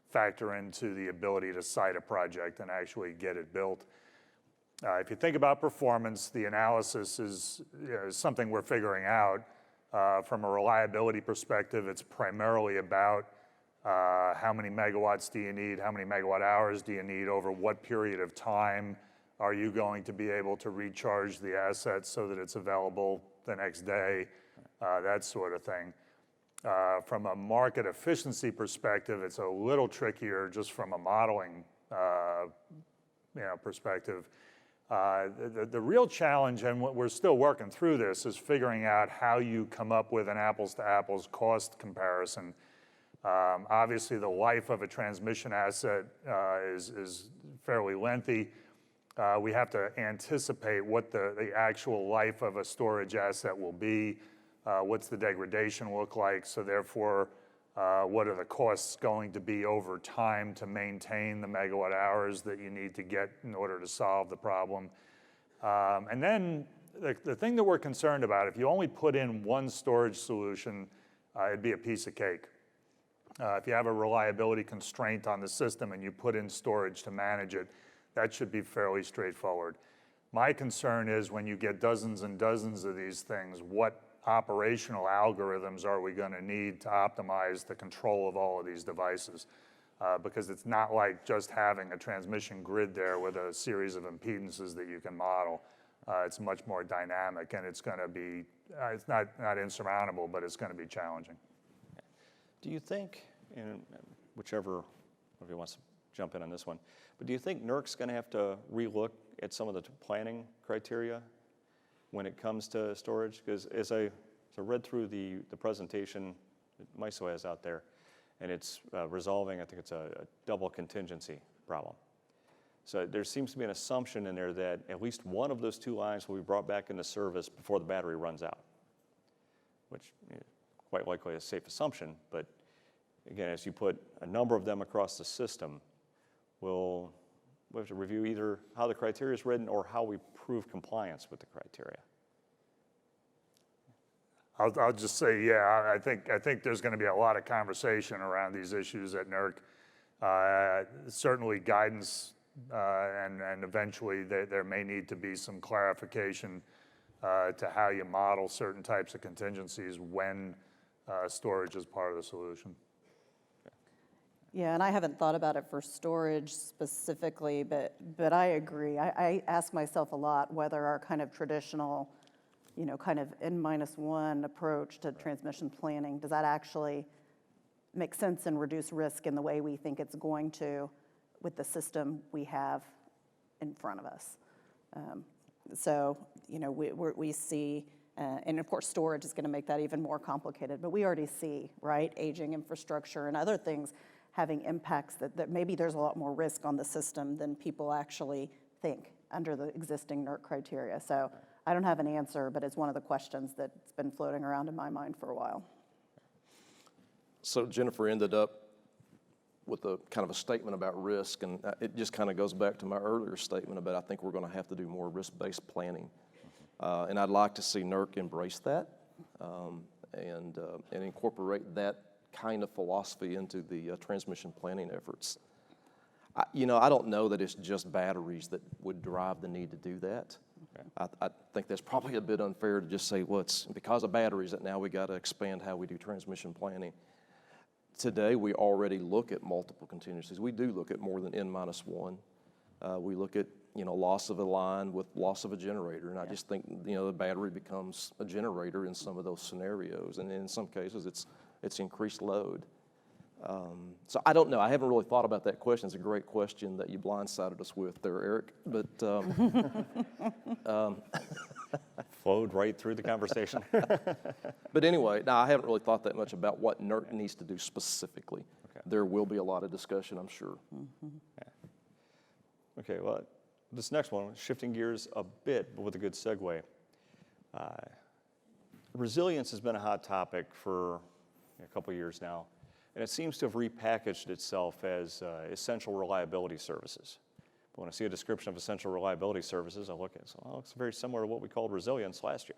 factor into the ability to site a project and actually get it built. If you think about performance, the analysis is something we're figuring out. From a reliability perspective, it's primarily about how many megawatts do you need, how many megawatt hours do you need, over what period of time are you going to be able to recharge the asset so that it's available the next day, that sort of thing. From a market efficiency perspective, it's a little trickier just from a modeling perspective. The real challenge, and we're still working through this, is figuring out how you come up with an apples-to-apples cost comparison. Obviously, the life of a transmission asset is fairly lengthy. We have to anticipate what the actual life of a storage asset will be, what's the degradation look like, so therefore, what are the costs going to be over time to maintain the megawatt hours that you need to get in order to solve the problem. And then the thing that we're concerned about, if you only put in one storage solution, it'd be a piece of cake. If you have a reliability constraint on the system and you put in storage to manage it, that should be fairly straightforward. My concern is when you get dozens and dozens of these things, what operational algorithms are we going to need to optimize the control of all of these devices? Because it's not like just having a transmission grid there with a series of impedances that you can model. It's much more dynamic, and it's going to be, it's not insurmountable, but it's going to be challenging. do you think, and whichever of you wants to jump in on this one, but do you think NERC's going to have to relook at some of the planning criteria when it comes to storage? Because as I read through the presentation that MISO has out there, and it's resolving, I think it's a double contingency problem. So there seems to be an assumption in there that at least one of those two lines will be brought back into service before the battery runs out, which quite likely is a safe assumption, but again, as you put a number of them across the system, we'll have to review either how the criteria is written or how we prove compliance with the criteria. I'll just say, yeah, I think there's going to be a lot of conversation around these issues at NERC. Certainly guidance, and eventually there may need to be some clarification to how you model certain types of contingencies when storage is part of the solution. Yeah, and I haven't thought about it for storage specifically, but I agree. I ask myself a lot whether our kind of traditional, kind of N-1 approach to transmission planning, does that actually make sense and reduce risk in the way we think it's going to with the system we have in front of us? So, we see, and of course storage is going to make that even more complicated, but we already see, right, aging infrastructure and other things having impacts that maybe there's a lot more risk on the system than people actually think under the existing NERC criteria. So I don't have an answer, but it's one of the questions that's been floating around in my mind for a while. So Jennifer ended up with a kind of a statement about risk, and it just kind of goes back to my earlier statement about I think we're going to have to do more risk-based planning. And I'd like to see NERC embrace that and incorporate that kind of philosophy into the transmission planning efforts. I don't know that it's just batteries that would drive the need to do that. I think that's probably a bit unfair to just say, well, it's because of batteries that now we got to expand how we do transmission planning. Today, we already look at multiple contingencies. We do look at more than N-1. We look at, loss of a line with loss of a generator. And I just think, the battery becomes a generator in some of those scenarios. And in some cases, it's increased load. So I don't know. I haven't really thought about that question. It's a great question that you blindsided us with there, Eric. But Flowed right through the conversation. but anyway, no, I haven't really thought that much about what NERC needs to do specifically. Okay. There will be a lot of discussion, I'm sure. Okay, well, this next one, shifting gears a bit, but with a good segue. Resilience has been a hot topic for a couple of years now, and it seems to have repackaged itself as essential reliability services. But when I see a description of essential reliability services, I look at it, so, well, it's very similar to what we called resilience last year.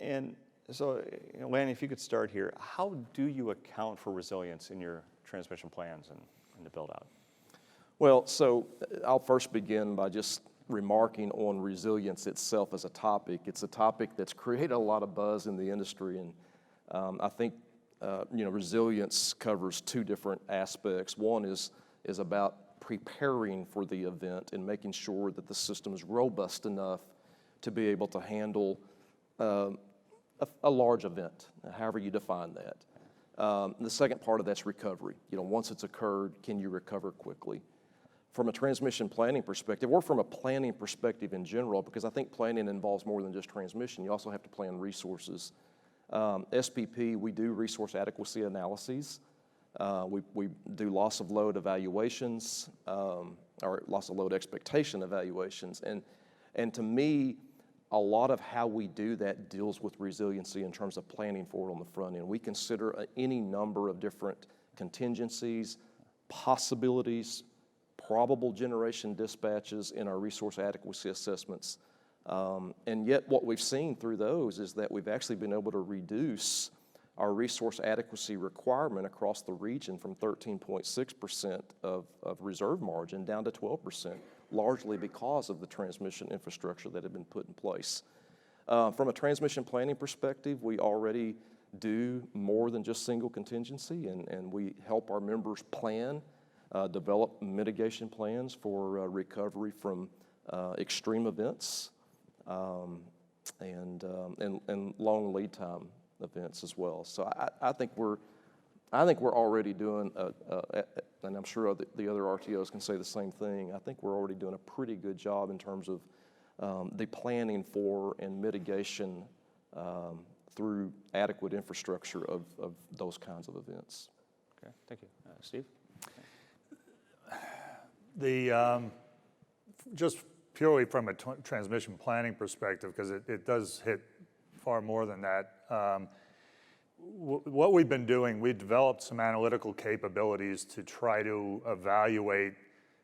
And so, Lanny, if you could start here, how do you account for resilience in your transmission plans and the build-out? Well, so I'll first begin by just remarking on resilience itself as a topic. It's a topic that's created a lot of buzz in the industry, and I think resilience covers two different aspects. One is about preparing for the event and making sure that the system is robust enough to be able to handle a large event, however you define that. The second part of that's recovery. Once it's occurred, can you recover quickly? From a transmission planning perspective, or from a planning perspective in general, because I think planning involves more than just transmission. You also have to plan resources. SPP, we do resource adequacy analyses. We do loss of load evaluations, or loss of load expectation evaluations. And to me, a lot of how we do that deals with resiliency in terms of planning for it on the front end. We consider any number of different contingencies, possibilities, probable generation dispatches in our resource adequacy assessments. And yet what we've seen through those is that we've actually been able to reduce our resource adequacy requirement across the region from 13.6% of reserve margin down to 12%, largely because of the transmission infrastructure that had been put in place. From a transmission planning perspective, we already do more than just single contingency, and we help our members plan, develop mitigation plans for recovery from extreme events and long lead time events as well. So I think we're already doing, and I'm sure the other RTOs can say the same thing. I think we're already doing a pretty good job in terms of the planning for and mitigation through adequate infrastructure of those kinds of events. Okay, thank you. Steve? Just purely from a transmission planning perspective, because it does hit far more than that. What we've been doing, we've developed some analytical capabilities to try to evaluate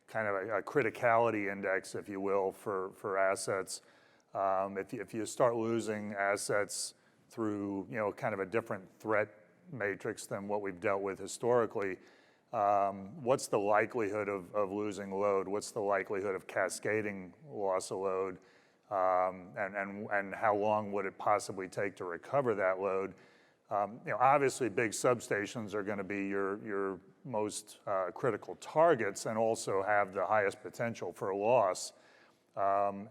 kind of a criticality index, if you will, for assets. If you start losing assets through kind of a different threat matrix than what we've dealt with historically, what's the likelihood of losing load? What's the likelihood of cascading loss of load? And how long would it possibly take to recover that load? Obviously, big substations are going to be your most critical targets and also have the highest potential for loss.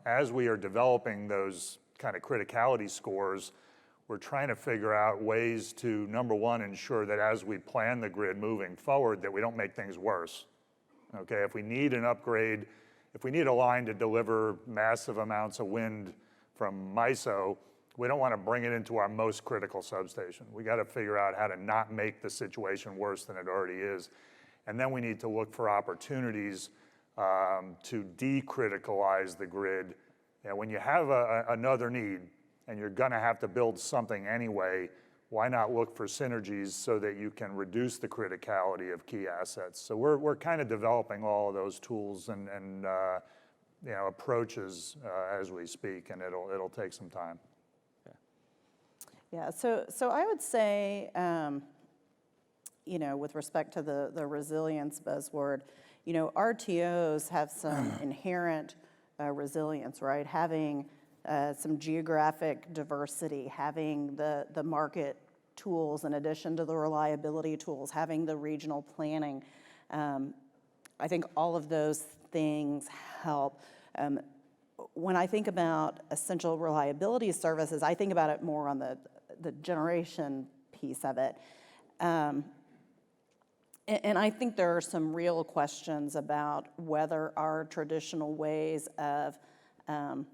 As we are developing those kind of criticality scores, we're trying to figure out ways to, number one, ensure that as we plan the grid moving forward, that we don't make things worse. Okay, if we need an upgrade, if we need a line to deliver massive amounts of wind from MISO, we don't want to bring it into our most critical substation. We got to figure out how to not make the situation worse than it already is. And then we need to look for opportunities to decriticalize the grid. When you have another need and you're going to have to build something anyway, why not look for synergies so that you can reduce the criticality of key assets? So we're kind of developing all of those tools and approaches as we speak, and it'll take some time. Yeah, so I would say, with respect to the resilience buzzword, RTOs have some inherent resilience, right? Having some geographic diversity, having the market tools in addition to the reliability tools, having the regional planning. I think all of those things help. When I think about essential reliability services, I think about it more on the generation piece of it. And I think there are some real questions about whether our traditional ways of kind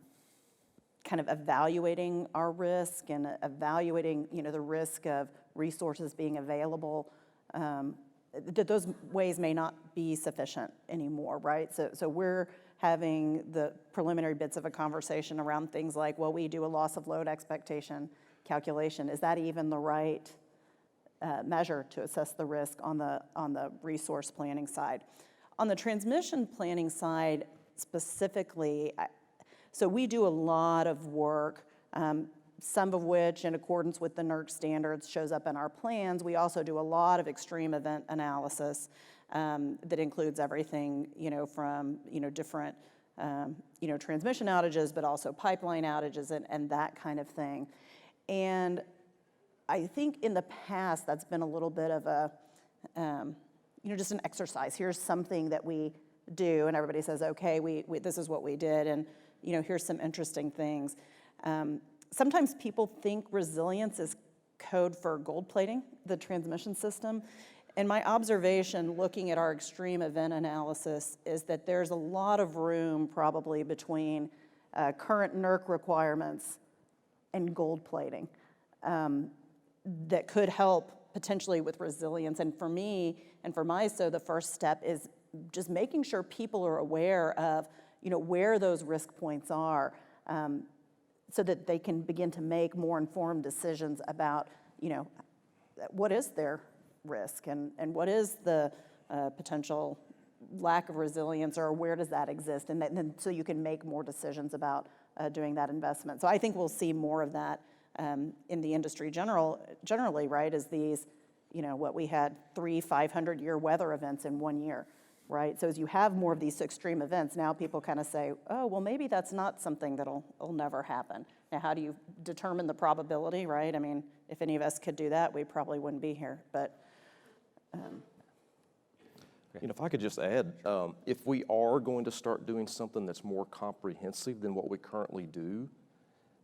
of evaluating our risk and evaluating, the risk of resources being available, that those ways may not be sufficient anymore, right? So we're having the preliminary bits of a conversation around things like, well, we do a loss of load expectation calculation. Is that even the right measure to assess the risk on the resource planning side? On the transmission planning side specifically, so we do a lot of work, some of which in accordance with the NERC standards shows up in our plans. We also do a lot of extreme event analysis that includes everything, from, different, transmission outages, but also pipeline outages and that kind of thing. And I think in the past, that's been a little bit of a, just an exercise. Here's something that we do, and everybody says, okay, we this is what we did, and, here's some interesting things. Sometimes people think resilience is code for gold plating the transmission system. And my observation looking at our extreme event analysis is that there's a lot of room probably between current NERC requirements and gold plating that could help potentially with resilience. And for me and for MISO, the first step is just making sure people are aware of, where those risk points are, so that they can begin to make more informed decisions about, what is their risk and what is the potential lack of resilience, or where does that exist, and then so you can make more decisions about doing that investment. So I think we'll see more of that in the industry generally, right, as these, what we had 3 500-year weather events in 1 year. Right, so as you have more of these extreme events, now people kind of say, oh, well, maybe that's not something that'll never happen. Now, how do you determine the probability, right? I mean, if any of us could do that, we probably wouldn't be here, but. If I could just add, if we are going to start doing something that's more comprehensive than what we currently do,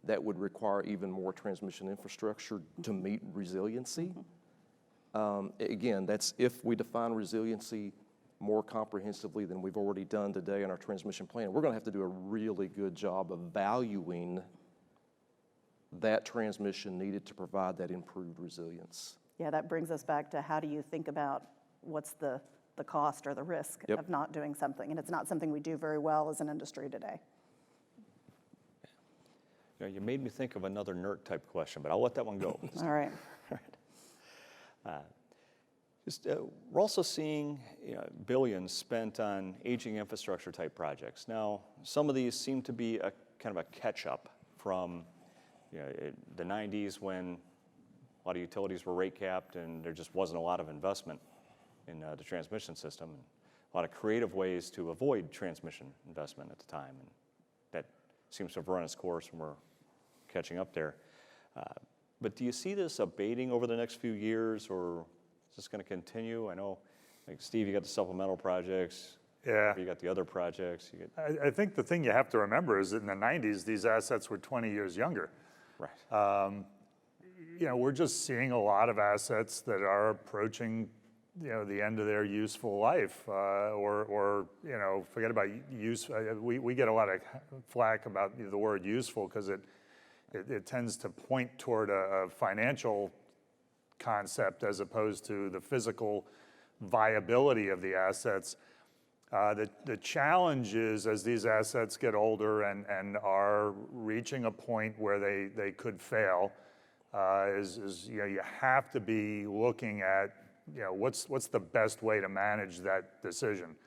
that would require even more transmission infrastructure to meet resiliency. Again, that's if we define resiliency more comprehensively than we've already done today in our transmission plan. We're going to have to do a really good job of valuing that transmission needed to provide that improved resilience. Yeah, that brings us back to how do you think about what's the cost or the risk of not doing something, and it's not something we do very well as an industry today. You made me think of another NERC type question, but I'll let that one go. All right. We're also seeing billions spent on aging infrastructure type projects. Now, some of these seem to be a kind of a catch-up from the 90s when a lot of utilities were rate capped and there just wasn't a lot of investment in the transmission system. And a lot of creative ways to avoid transmission investment at the time. And that seems to have run its course and we're catching up there. But do you see this abating over the next few years, or is this going to continue? I know, like Steve, you got the supplemental projects. Yeah. You got the other projects. I think the thing you have to remember is that in the 90s, these assets were 20 years younger. Right. We're just seeing a lot of assets that are approaching, the end of their useful life, or forget about use. We get a lot of flack about the word useful because it tends to point toward a financial concept as opposed to the physical viability of the assets. The challenge is as these assets get older and are reaching a point where they could fail, is you have to be looking at what's the best way to manage that decision.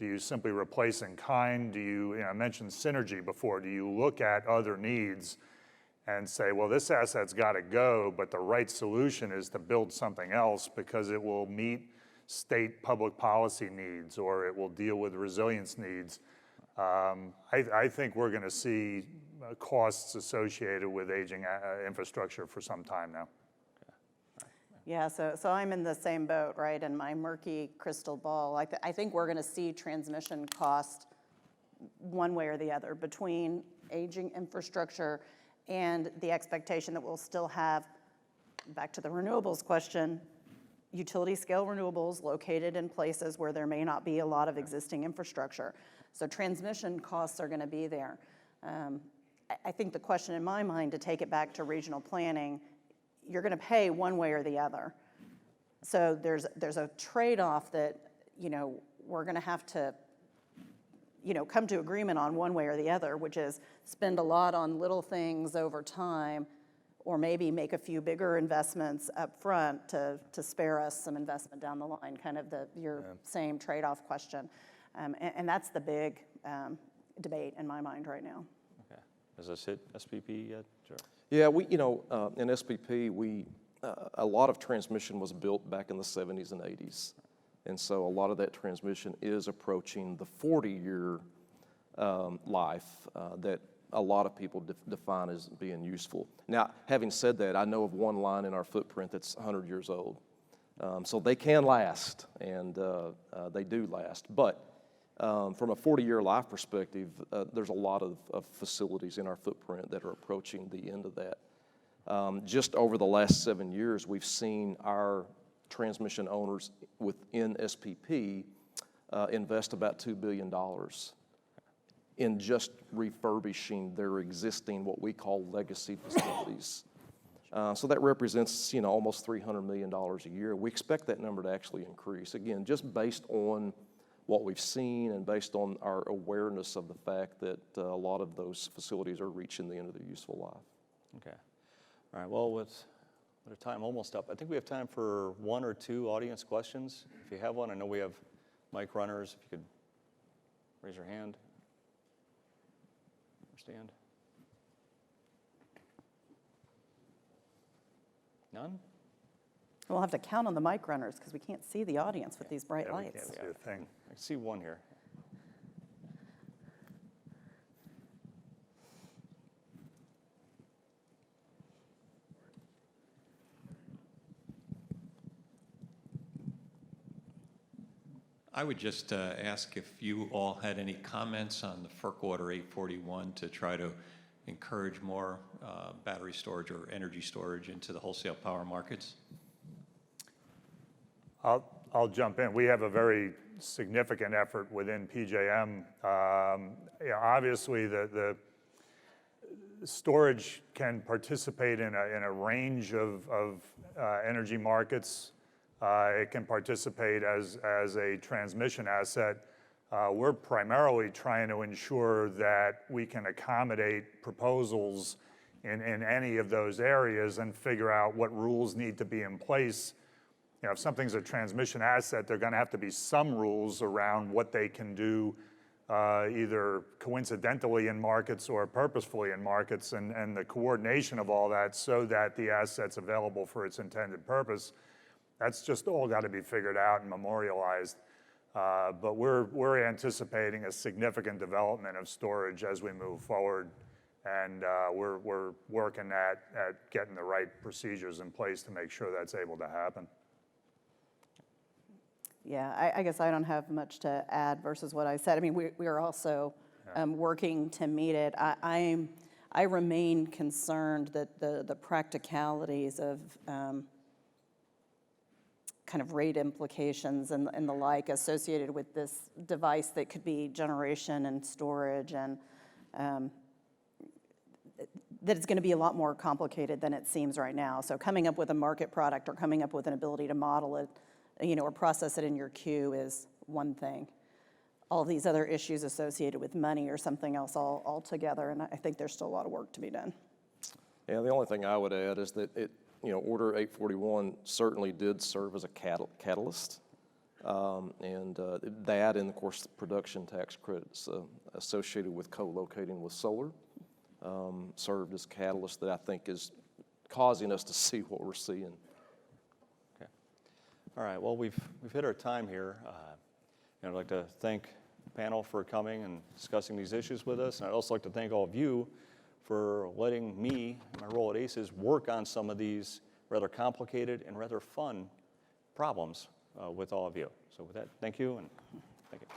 Do you simply replace in kind? Do you, I mentioned synergy before. Do you look at other needs and say, well, this asset's got to go, but the right solution is to build something else because it will meet state public policy needs or it will deal with resilience needs? I think we're going to see costs associated with aging infrastructure for some time now. Yeah, so I'm in the same boat, right? In my murky crystal ball, I think we're going to see transmission cost one way or the other between aging infrastructure and the expectation that we'll still have, back to the renewables question, utility scale renewables located in places where there may not be a lot of existing infrastructure. So transmission costs are going to be there. I think the question in my mind, to take it back to regional planning, you're going to pay one way or the other. So there's a trade-off that, we're going to have to, come to agreement on one way or the other, which is spend a lot on little things over time, or maybe make a few bigger investments up front to spare us some investment down the line, kind of your same trade-off question. And that's the big debate in my mind right now. Okay. Does this hit SPP yet, Joe? Yeah, in SPP, a lot of transmission was built back in the 70s and 80s. And so a lot of that transmission is approaching the 40-year life that a lot of people define as being useful. Now, having said that, I know of one line in our footprint that's 100 years old. So they can last, and they do last. But from a 40-year life perspective, there's a lot of facilities in our footprint that are approaching the end of that. Just over the last 7 years, we've seen our transmission owners within SPP invest about $2 billion in just refurbishing their existing, what we call legacy facilities. So that represents, almost $300 million a year. We expect that number to actually increase, again, just based on what we've seen and based on our awareness of the fact that a lot of those facilities are reaching the end of their useful life. Okay. All right, well, with our time almost up, I think we have time for one or two audience questions. If you have one, I know we have mic runners. If you could raise your hand or stand. None? We'll have to count on the mic runners because we can't see the audience with these bright Yeah, we lights. can't see a thing. I see one here. I would just ask if you all had any comments on the FERC Order 841 to try to encourage more battery storage or energy storage into the wholesale power markets. I'll jump in. We have a very significant effort within PJM. Obviously, the storage can participate in a range of energy markets. It can participate as a transmission asset. We're primarily trying to ensure that we can accommodate proposals in any of those areas and figure out what rules need to be in place. If something's a transmission asset, there are going to have to be some rules around what they can do, either coincidentally in markets or purposefully in markets, and the coordination of all that so that the asset's available for its intended purpose. That's just all got to be figured out and memorialized. But we're anticipating a significant development of storage as we move forward, and we're working at getting the right procedures in place to make sure that's able to happen. Yeah, I guess I don't have much to add versus what I said. I mean, we are also working to meet it. I remain concerned that the practicalities of kind of rate implications and the like associated with this device that could be generation and storage, and that it's going to be a lot more complicated than it seems right now. So coming up with a market product or coming up with an ability to model it, or process it in your queue is one thing. All these other issues associated with money or something else all together, and I think there's still a lot of work to be done. Yeah, the only thing I would add is that Order 841 certainly did serve as a catalyst, and that, and of course, the production tax credits associated with co-locating with solar served as a catalyst that I think is causing us to see what we're seeing. Okay. All right. Well, we've hit our time here. And I'd like to thank panel for coming and discussing these issues with us. And I'd also like to thank all of you for letting me, in my role at ACES, work on some of these rather complicated and rather fun problems with all of you. So with that, thank you, and thank you.